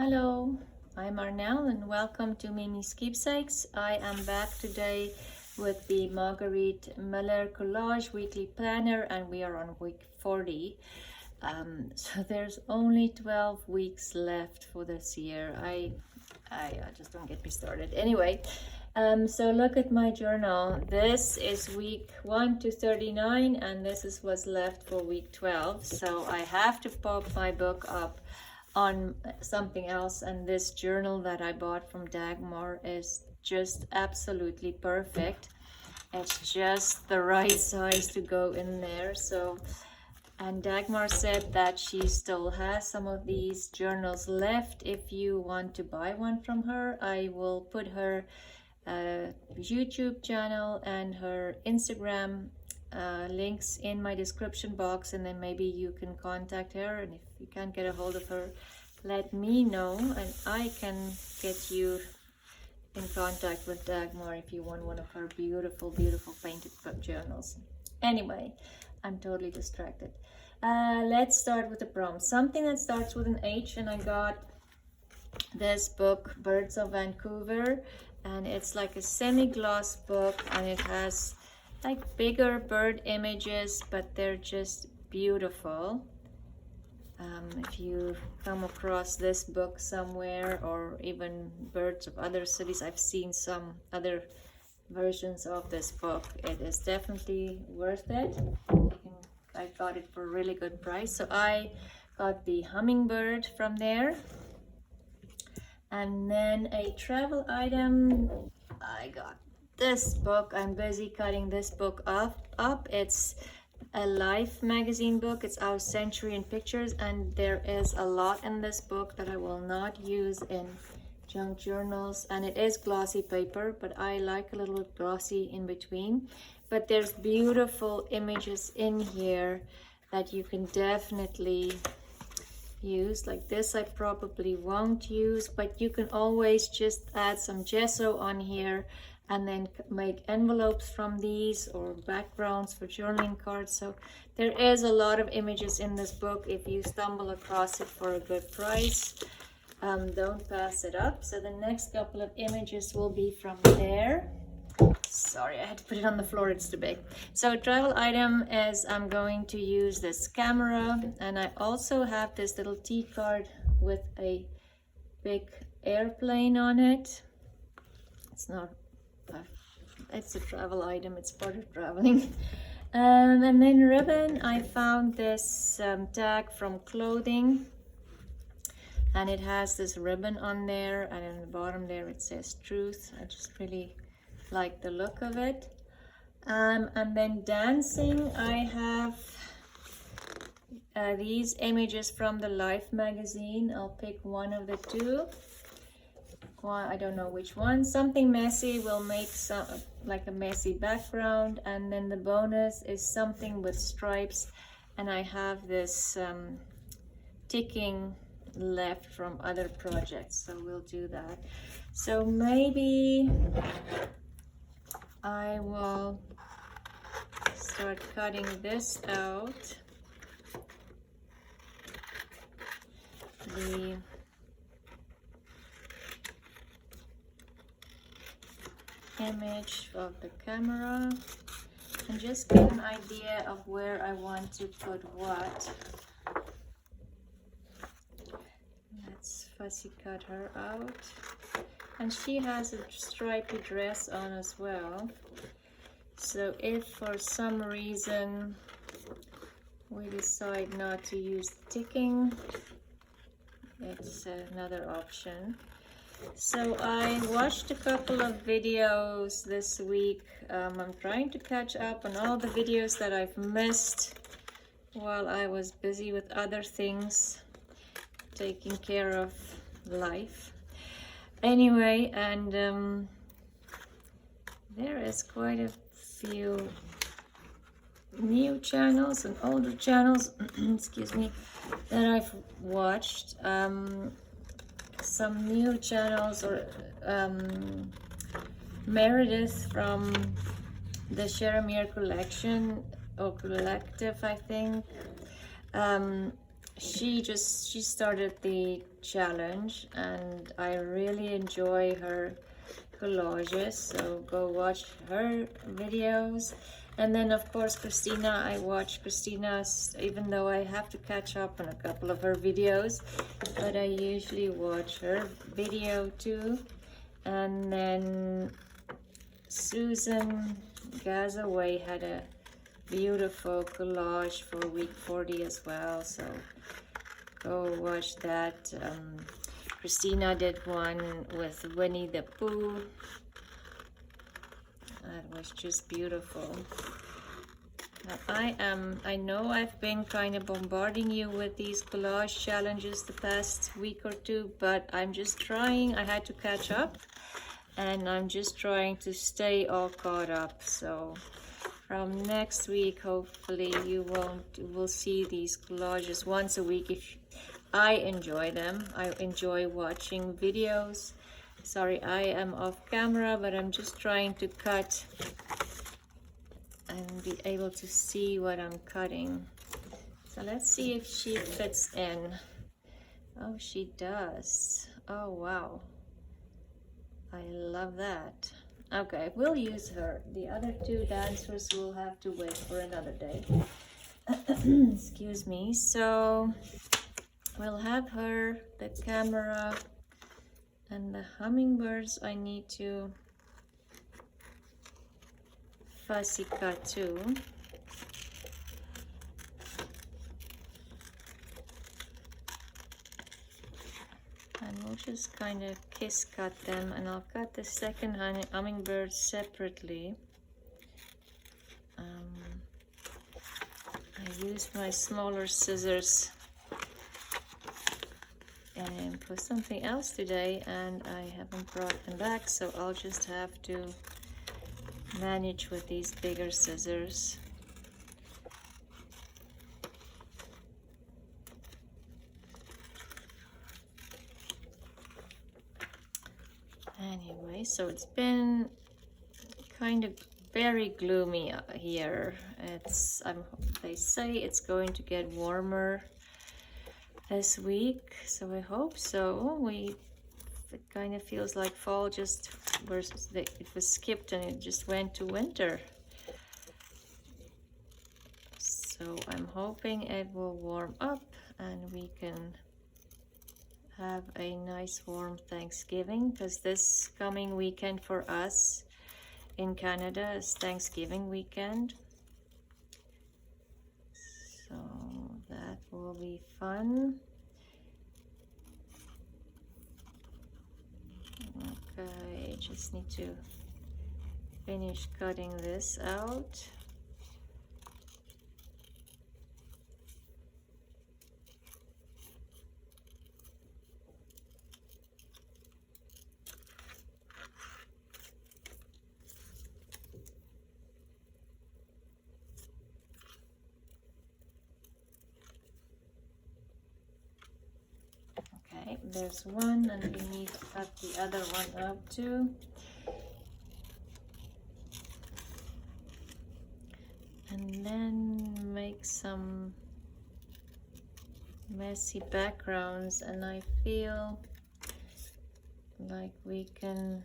Hello, I'm Arnell and welcome to Miemie's Keepsakes. I am back today with the Marguerite Miller Collage Weekly Planner and we are on week 40. So there's only 12 weeks left for this year. I just don't get me started. Anyway, so look at my journal. This is week 1 to 39 and this is what's left for week 12. So I have to pop my book up on something else, and this journal that I bought from Dagmar is just absolutely perfect. It's just the right size to go in there. So, and Dagmar said that she still has some of these journals left. If you want to buy one from her, I will put her YouTube channel and her Instagram links in my description box, and then maybe you can contact her, and if you can't get a hold of her, let me know and I can get you in contact with Dagmar if you want one of her beautiful painted journals. Anyway, I'm totally distracted. Let's start with the prompt. Something that starts with an H, and I got this book, Birds of Vancouver, and it's like a semi-gloss book, and it has like bigger bird images, but they're just beautiful. If you come across this book somewhere, or even Birds of Other Cities, I've seen some other versions of this book. It is definitely worth it. I got it for a really good price. So I got the hummingbird from there. And then a travel item, I got this book. I'm busy cutting this book up. It's a Life magazine book. It's Our Century in Pictures, and there is a lot in this book that I will not use in junk journals, and it is glossy paper, but I like a little glossy in between. But there's beautiful images in here that you can definitely use. Like this I probably won't use, but you can always just add some gesso on here and then make envelopes from these, or backgrounds for journaling cards. So there is a lot of images in this book. If you stumble across it for a good price, don't pass it up. So the next couple of images will be from there. Sorry, I had to put it on the floor, it's too big. So travel item is, I'm going to use this camera, and I also have this little tea card with a big airplane on it. It's not, it's a travel item, it's part of traveling. And then ribbon, I found this tag from clothing, and it has this ribbon on there, and in the bottom there it says truth. I just really like the look of it. And then dancing, I have these images from the Life magazine. I'll pick one of the two. I don't know which one. Something messy will make some like a messy background, and then the bonus is something with stripes, and I have this ticking left from other projects, so we'll do that. So maybe I will start cutting this out. The image of the camera, and just get an idea of where I want to put what. Let's fussy cut her out. And she has a stripy dress on as well. So if for some reason we decide not to use ticking, it's another option. So I watched a couple of videos this week. I'm trying to catch up on all the videos that I've missed while I was busy with other things, taking care of life. Anyway, and there is quite a few new channels and older channels, excuse me, that I've watched. Some new channels, or Meredith from the Cheremere collection or collective, I think. she started the challenge, and I really enjoy her collages, so go watch her videos. And then of course Christina, I watch Christina's, even though I have to catch up on a couple of her videos, but I usually watch her video too. And then Susan Gazaway had a beautiful collage for week 40 as well, so go watch that. Christina did one with Winnie the Pooh. That was just beautiful. I know I've been kind of bombarding you with these collage challenges the past week or two, but I'm just trying. I had to catch up, and I'm just trying to stay all caught up. So from next week, hopefully you will see these collages once a week. If I enjoy them, I enjoy watching videos. Sorry, I am off camera, but I'm just trying to cut and be able to see what I'm cutting. So let's see if she fits in. Oh, she does. Oh, wow. I love that. Okay, we'll use her. The other two dancers will have to wait for another day. Excuse me. So we'll have her, the camera, and the hummingbirds I need to fussy cut too. And we'll just kind of kiss cut them, and I'll cut the second hummingbird separately. I used my smaller scissors and for something else today, and I haven't brought them back, so I'll just have to manage with these bigger scissors. Anyway, so it's been kind of very gloomy here. They say it's going to get warmer this week, so I hope so. It kind of feels like fall it was skipped and it just went to winter. So I'm hoping it will warm up and we can have a nice warm Thanksgiving, because this coming weekend for us in Canada is Thanksgiving weekend. So that will be fun. Okay, just need to finish cutting this out. Okay, there's one, and we need to cut the other one out too. And then make some messy backgrounds, and I feel like we can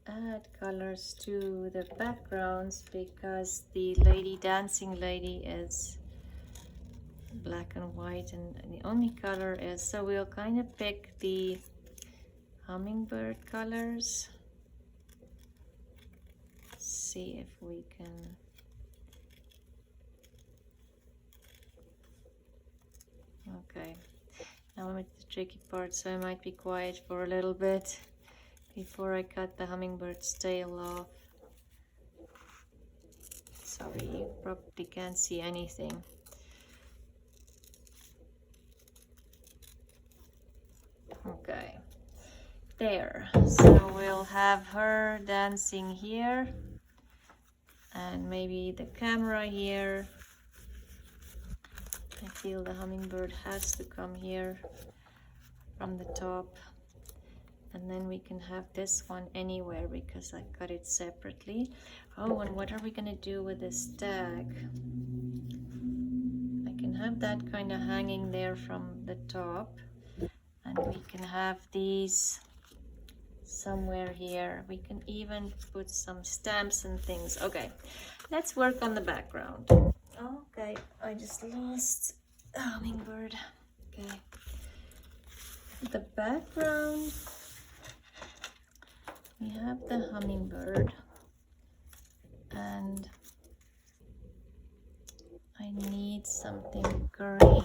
add colors to the backgrounds because the dancing lady is black and white, and the only color is, so we'll kind of pick the hummingbird colors. See if we can okay, now I'm at the tricky part, so I might be quiet for a little bit before I cut the hummingbird's tail off. Sorry, you probably can't see anything. Okay, there. So we'll have her dancing here, and maybe the camera here. I feel the hummingbird has to come here from the top, and then we can have this one anywhere because I cut it separately. Oh, and what are we gonna do with this tag? I can have that kind of hanging there from the top, and we can have these somewhere here. We can even put some stamps and things. Okay, let's work on the background. Okay, I just lost a hummingbird. Okay, the background, we have the hummingbird, and I need something green.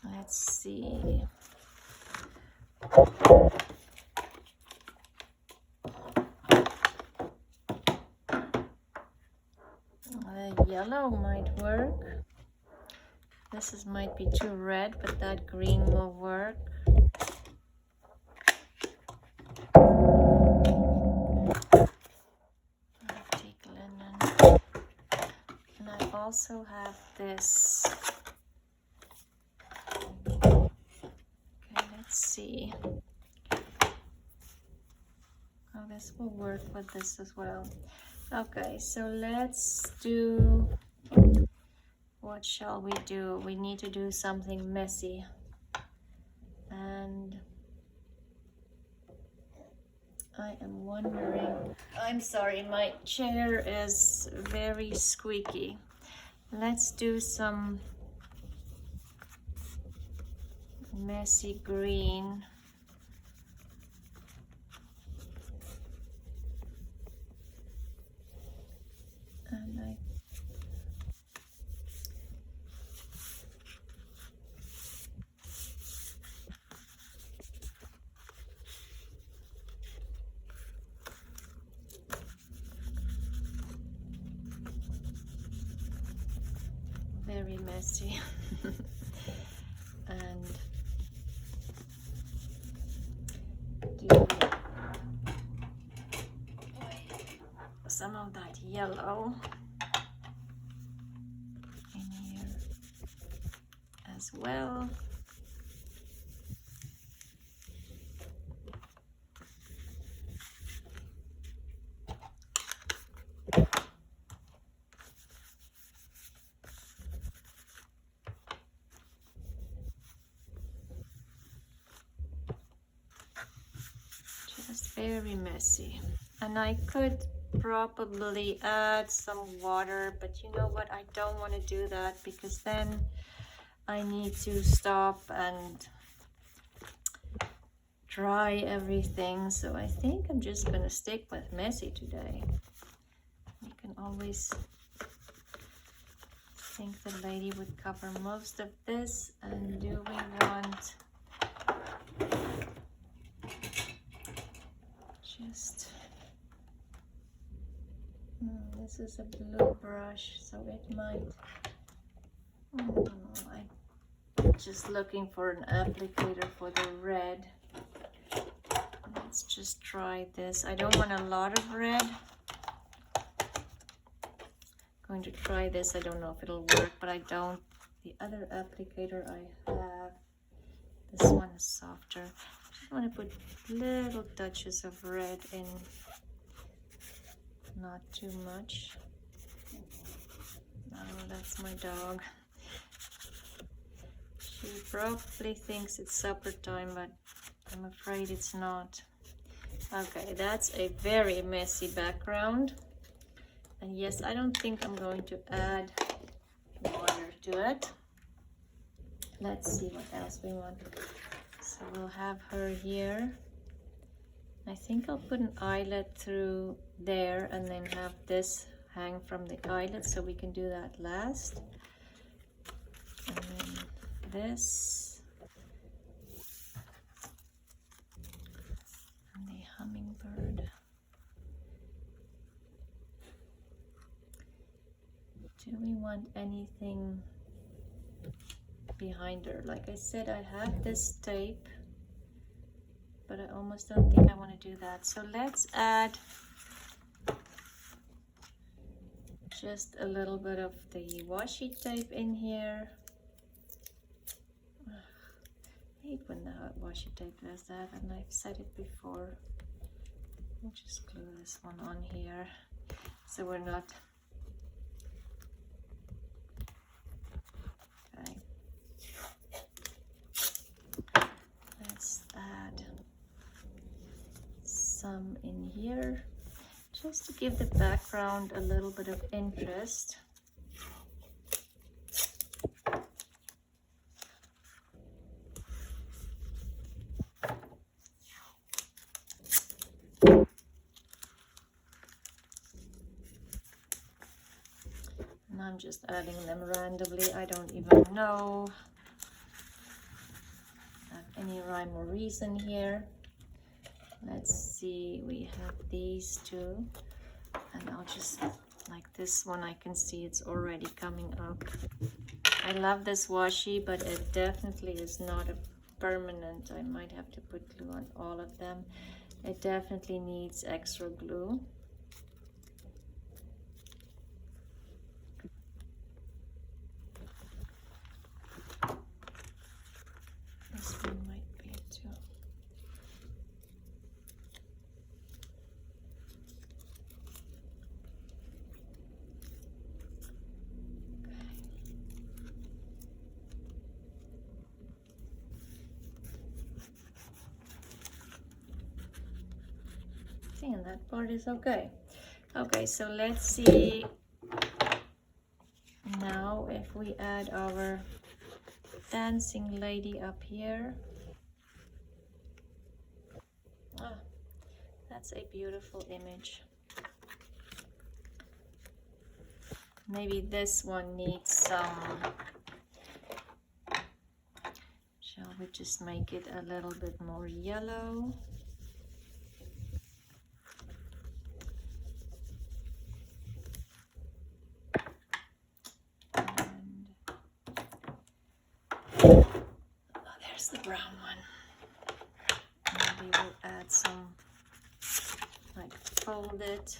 Let's see. Yellow might work. This might be too red, but that green will work. I'll take linen. And I also have this. Okay, let's see. Oh, this will work with this as well. Okay, so let's do, what shall we do? We need to do something messy. And I am wondering, I'm sorry, my chair is very squeaky. Let's do some messy green. And very messy. And do some of that yellow in here as well. Just very messy. And I could probably add some water, but you know what, I don't want to do that because then I need to stop and dry everything. So I think I'm just gonna stick with messy today. You can always think the lady would cover most of this. And do we want just this is a blue brush, so it might, I don't know, I'm just looking for an applicator for the red. Let's just try this. I don't want a lot of red. Going to try this. I don't know if it'll work, but I don't. The other applicator I have, this one is softer. I just want to put little touches of red in, not too much. Oh, that's my dog. She probably thinks it's supper time, but I'm afraid it's not. Okay, that's a very messy background. And yes, I don't think I'm going to add water to it. Let's see what else we want. So we'll have her here. I think I'll put an eyelet through there and then have this hang from the eyelet, so we can do that last. And then this. And the hummingbird. Do we want anything behind her? Like I said, I have this tape, but I almost don't think I want to do that. So let's add just a little bit of the washi tape in here. I hate when the washi tape does that, and I've said it before. I'll just glue this one on here so we're not some in here just to give the background a little bit of interest. And I'm just adding them randomly. I don't even know any rhyme or reason here. Let's see, we have these two, and I'll just, like this one, I can see it's already coming up. I love this washi, but it definitely is not a permanent. I might have to put glue on all of them. It definitely needs extra glue. This one might be too. And that part is okay. Okay, so let's see now if we add our dancing lady up here. Ah, that's a beautiful image. Maybe this one needs some, shall we just make it a little bit more yellow? There's the brown one. Maybe we'll add some, like fold it,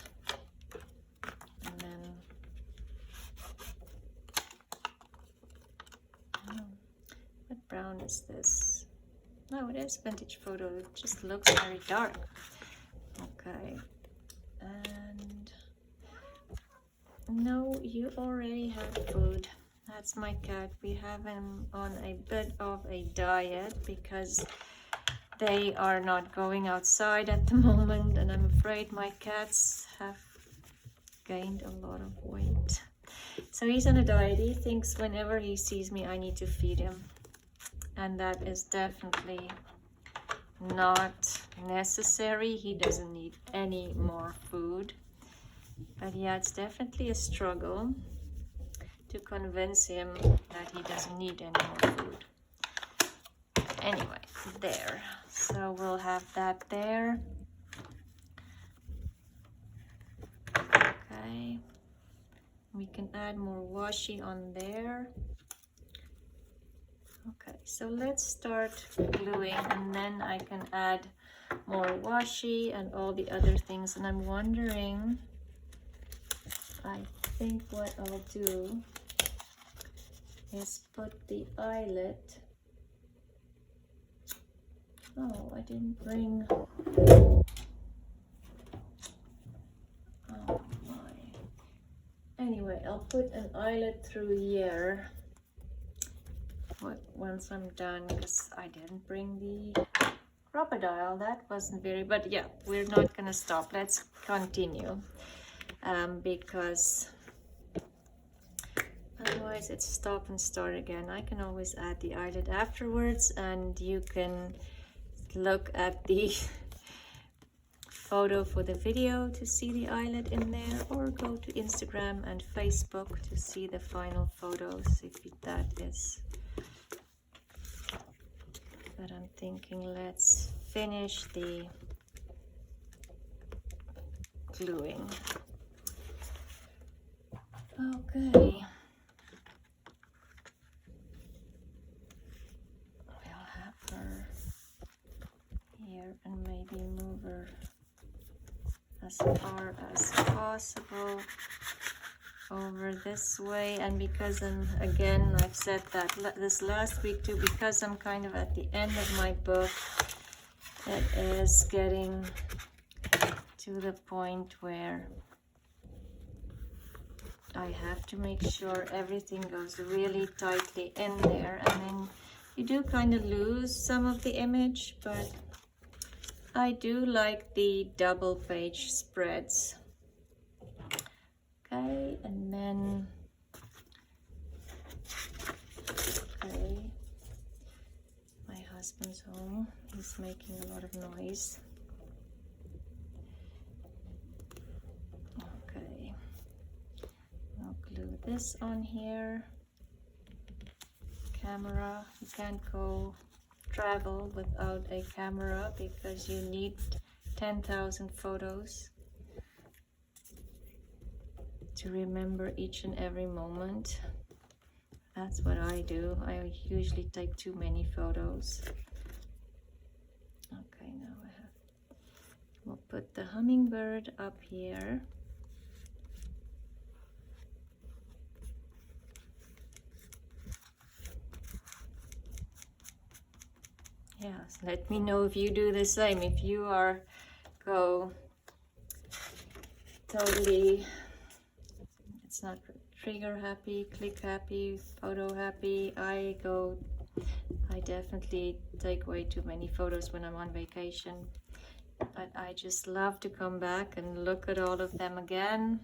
and then what brown is this? No, it is vintage photo. It just looks very dark. Okay, and no, you already have food. That's my cat. We have him on a bit of a diet because they are not going outside at the moment, and I'm afraid my cats have gained a lot of weight. So he's on a diet. He thinks whenever he sees me I need to feed him, and that is definitely not necessary. He doesn't need any more food, but yeah, it's definitely a struggle to convince him that he doesn't need any more food. Anyway, there. So we'll have that there. Okay. We can add more washi on there. Okay, so let's start gluing, and then I can add more washi and all the other things. And I'm wondering, I think what I'll do is put the eyelet. Oh, I didn't bring. Oh my. Anyway, I'll put an eyelet through here once I'm done, because I didn't bring the crocodile. That wasn't very, but yeah, we're not gonna stop. Let's continue, because otherwise it's stop and start again. I can always add the eyelet afterwards, and you can look at the photo for the video to see the eyelet in there, or go to Instagram and Facebook to see the final photos if that is. But I'm thinking let's finish the gluing. Okay. We'll have her here and maybe move her as far as possible over this way. And because I'm, again, I've said that this last week too, because I'm kind of at the end of my book, it is getting to the point where I have to make sure everything goes really tightly in there, and then you do kind of lose some of the image, but I do like the double page spreads. Okay, and then, okay, my husband's home. He's making a lot of noise. Okay, I'll glue this on here. Camera, you can't go travel without a camera because you need 10,000 photos to remember each and every moment. That's what I do. I usually take too many photos. Okay, now we'll put the hummingbird up here. Yes, let me know if you do the same. If you are go totally, it's not trigger happy, click happy, photo happy. I definitely take way too many photos when I'm on vacation. But I just love to come back and look at all of them again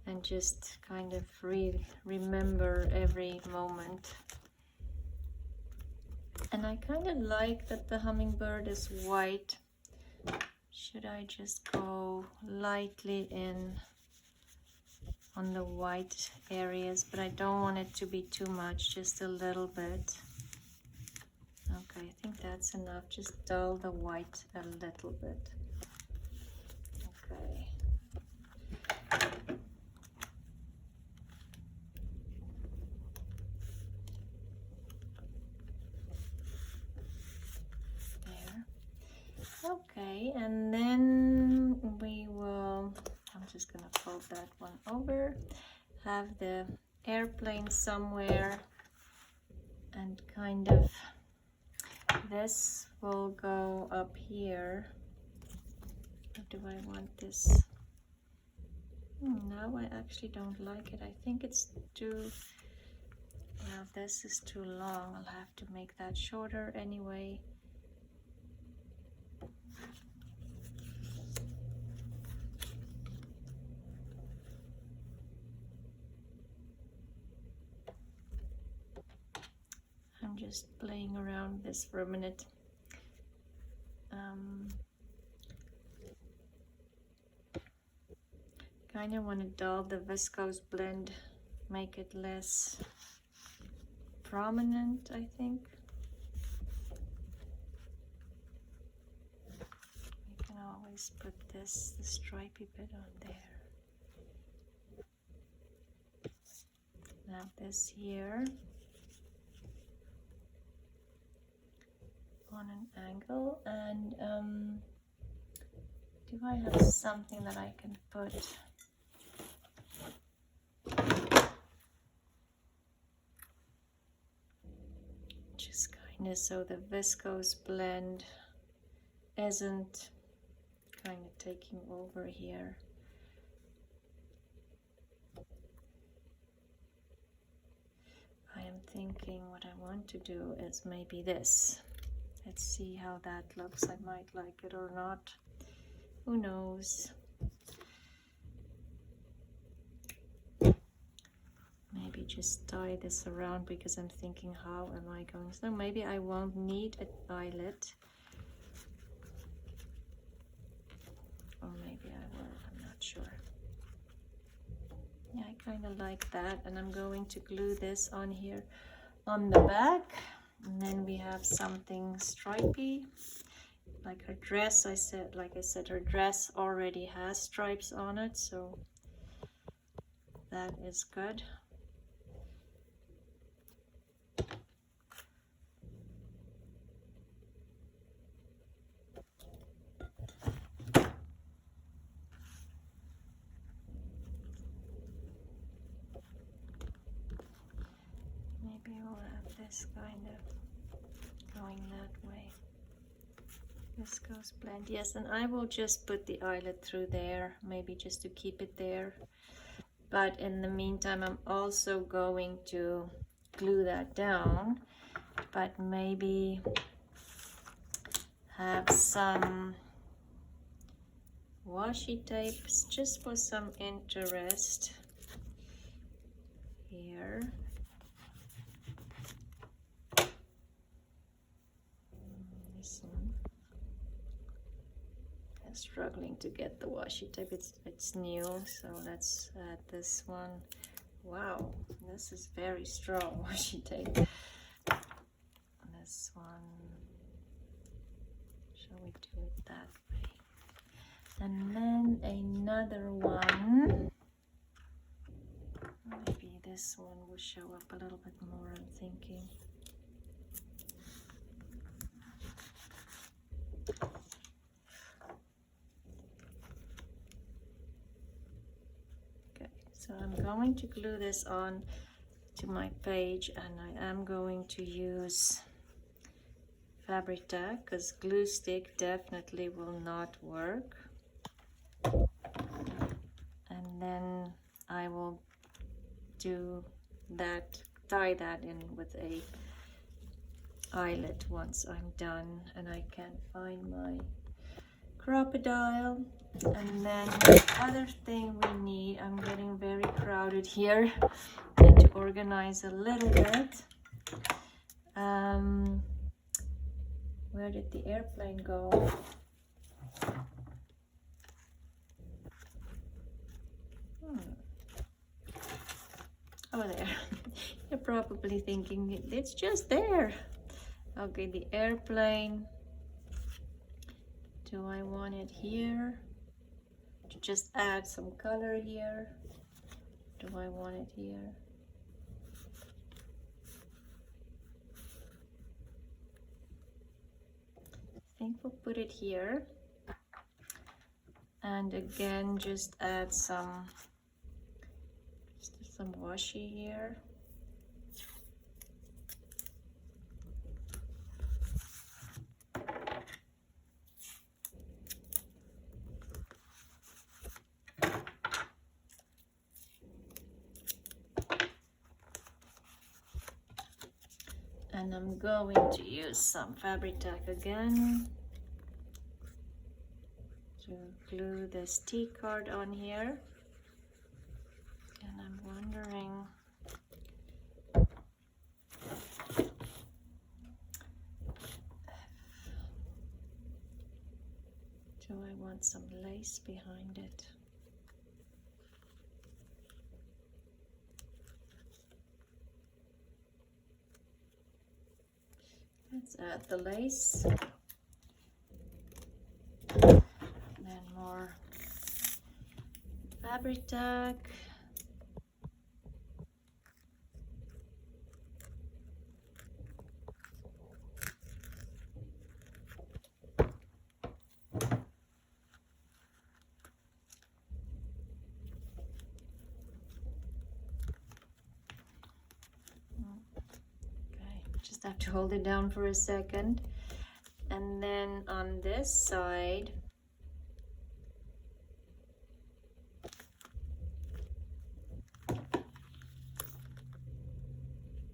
and just kind of remember every moment. And I kind of like that the hummingbird is white. Should I just go lightly in on the white areas, but I don't want it to be too much, just a little bit. Okay, I think that's enough. Just dull the white a little bit. Okay. Okay, and then I'm just gonna fold that one over, have the airplane somewhere, and kind of this will go up here. Or do I want this? Now I actually don't like it. I think it's too, well, this is too long. I'll have to make that shorter anyway. I'm just playing around with this for a minute. Kind of want to dull the viscose blend, make it less prominent, I think. You can always put the stripy bit on there. Now this here on an angle, and do I have something that I can put? Just kind of so the viscose blend isn't kind of taking over here. I am thinking what I want to do is maybe this. Let's see how that looks. I might like it or not. Who knows? Maybe just tie this around because I'm thinking, how am I going? So maybe I won't need an eyelet. Or maybe I will, I'm not sure. Yeah, I kind of like that. And I'm going to glue this on here on the back. And then we have something stripy. Like her dress, like I said, her dress already has stripes on it. So that is good. Maybe we'll have this kind of going that way. Viscose blend, yes, and I will just put the eyelet through there, maybe just to keep it there. But in the meantime, I'm also going to glue that down, but maybe have some washi tapes just for some interest here. This one. I'm struggling to get the washi tape. It's new, so let's add this one. Wow, this is very strong washi tape. This one. Shall we do it that way? And then another one. Maybe this one will show up a little bit more, I'm thinking. Okay, so I'm going to glue this on to my page, and I am going to use fabric tack because glue stick definitely will not work. And then I will do that, tie that in with a eyelet once I'm done and I can find my crocodile. And then the other thing we need, I'm getting very crowded here, I need to organize a little bit. Where did the airplane go? Oh, there. You're probably thinking it's just there. Okay, the airplane. Do I want it here? To just add some color here? Do I want it here? I think we'll put it here. And again, just add some washi here. And I'm going to use some fabric tack again to glue this T card on here. And I'm wondering, do I want some lace behind it? Let's add the lace. Then more fabric tack. Have to hold it down for a second. And then on this side,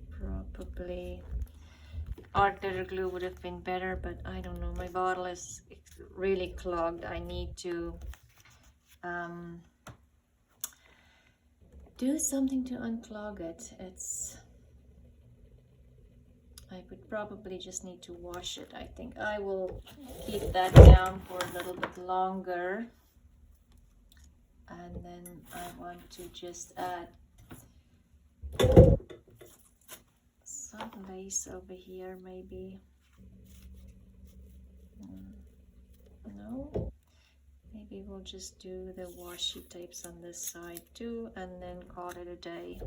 probably art glitter glue would have been better, but I don't know, my bottle is really clogged. I need to do something to unclog it. I would probably just need to wash it. I think I will keep that down for a little bit longer. And then I want to just add some lace over here, maybe. No, maybe we'll just do the washi tapes on this side too, and then call it a day.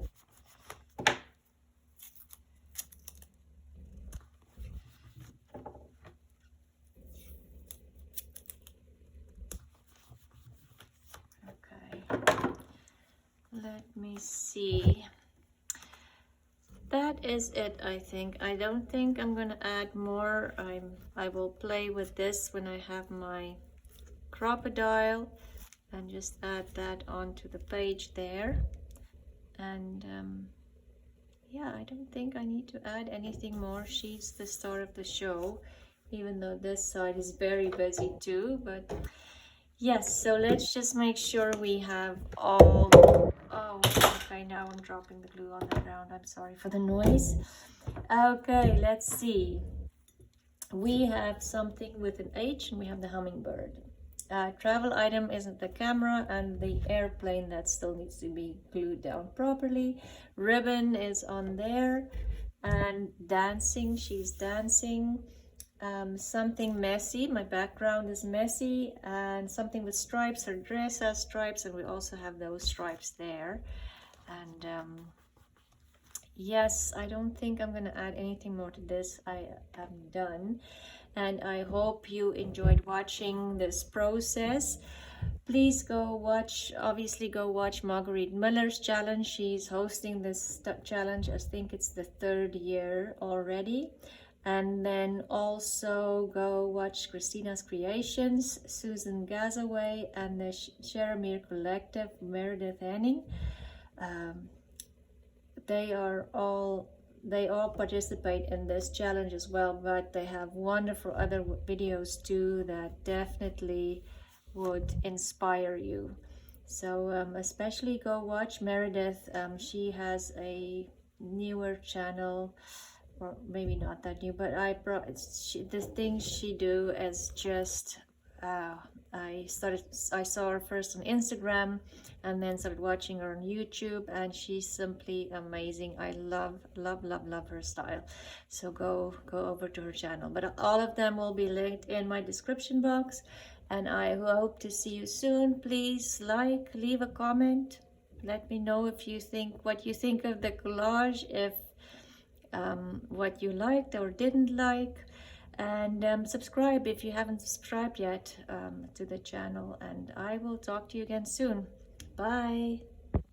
Let me see. That is it, I think. I don't think I'm gonna add more. I will play with this when I have my crocodile and just add that onto the page there. And yeah, I don't think I need to add anything more. She's the star of the show. even though this side is very busy too. But yes, so let's just make sure we have all. Oh, okay, now I'm dropping the glue on the ground. I'm sorry for the noise. Okay, let's see. We have something with an H and we have the hummingbird. Travel item isn't the camera and the airplane that still needs to be glued down properly. Ribbon is on there, and dancing, she's dancing. Something messy, my background is messy, and something with stripes, her dress has stripes, and we also have those stripes there. And yes, I don't think I'm gonna add anything more to this. I am done, and I hope you enjoyed watching this process. Please go watch, obviously go watch Marguerite Miller's challenge. She's hosting this challenge, I think it's the 3rd year already. And then also go watch Christina's Creations, Susan Gazaway, and the Cheremere Collective, Meredith Henning. They all participate in this challenge as well, but they have wonderful other videos too that definitely would inspire you. So especially go watch Meredith. She has a newer channel, or maybe not that new, but the things she do is just I saw her first on Instagram and then started watching her on YouTube, and she's simply amazing. I love her style. So go over to her channel. But all of them will be linked in my description box, and I hope to see you soon. Please leave a comment, let me know if you think what you think of the collage, if what you liked or didn't like, and subscribe if you haven't subscribed yet to the channel, and I will talk to you again soon. Bye.